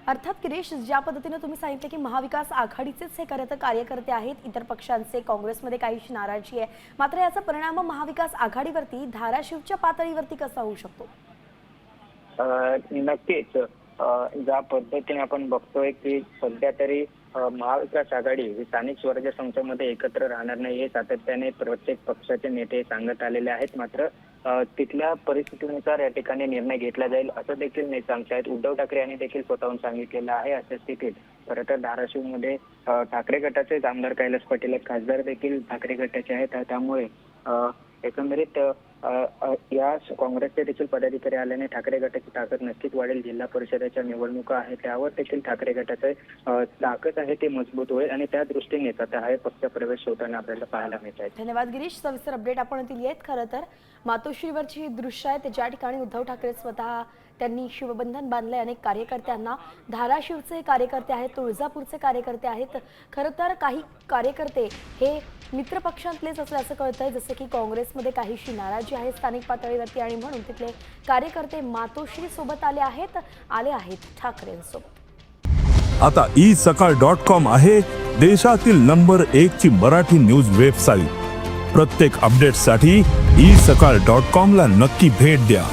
अर्थात गिरीश, ज्या पद्धतीने तुम्ही सांगितले की महाविकास आघाडीचेच हे कार्यकर्ते आहेत, इतर पक्षांचे काँग्रेसमध्ये काहीशी नाराजी आहे, मात्र याचा परिणाम महाविकास आघाडीवरती धाराशिवच्या पातळीवरती कसा होऊ शकतो? नक्कीच ज्या पद्धतीने आपण बघतोय की सध्या तरी महाविकास आघाडी ही स्थानिक स्वराज्य संस्थांमध्ये एकत्र राहणार नाही हे सातत्याने प्रत्येक पक्षाचे नेते सांगत आलेले आहेत. मात्र तिथल्या परिस्थितीनुसार या ठिकाणी निर्णय घेतला जाईल असं देखील नाही सांगतायत. उद्धव ठाकरे यांनी देखील स्वतःहून सांगितलेलं आहे. अशा स्थितीत खरं तर धाराशिवमध्ये ठाकरे गटाचे आमदार कैलास पाटील आहेत, खासदार देखील ठाकरे गटाचे आहेत. त्यामुळे एकंदरीत या काँग्रेसचे देखील पदाधिकारी आल्याने ठाकरे गटाची ताकद नक्कीच वाढेल. जिल्हा परिषदेच्या निवडणुका आहेत त्यावर देखील ठाकरे गटाचे ताकद आहे ते मजबूत होईल आणि त्या दृष्टीने आता हा पक्ष प्रवेश होताना आपल्याला पाहायला मिळत आहे. धन्यवाद गिरीश, सविस्तर अपडेट आपण दिली आहेत. खरं तर मातोश्रीवरची ही दृश्य आहे ज्या ठिकाणी उद्धव ठाकरे स्वतः त्यांनी शिवबंधन बांधले अनेक कार्यकर्त्यांना. धाराशिवचे कार्यकर्ते आहेत, तुळजापूरचे कार्यकर्ते आहेत. खरं तर काही कार्यकर्ते हे मित्र पक्षांतलेच असल्याचं कळतंय, जसं की काँग्रेसमध्ये काहीशी नाराजी आहे स्थानिक पातळीवरती आणि म्हणून तिथले कार्यकर्ते मातोश्री सोबत आले आहेत ठाकरेंसोबत. आता isakal.com आहे देशातील नंबर 1 ची मराठी न्यूज वेबसाईट. प्रत्येक अपडेटसाठी isakal.com ला नक्की भेट द्या.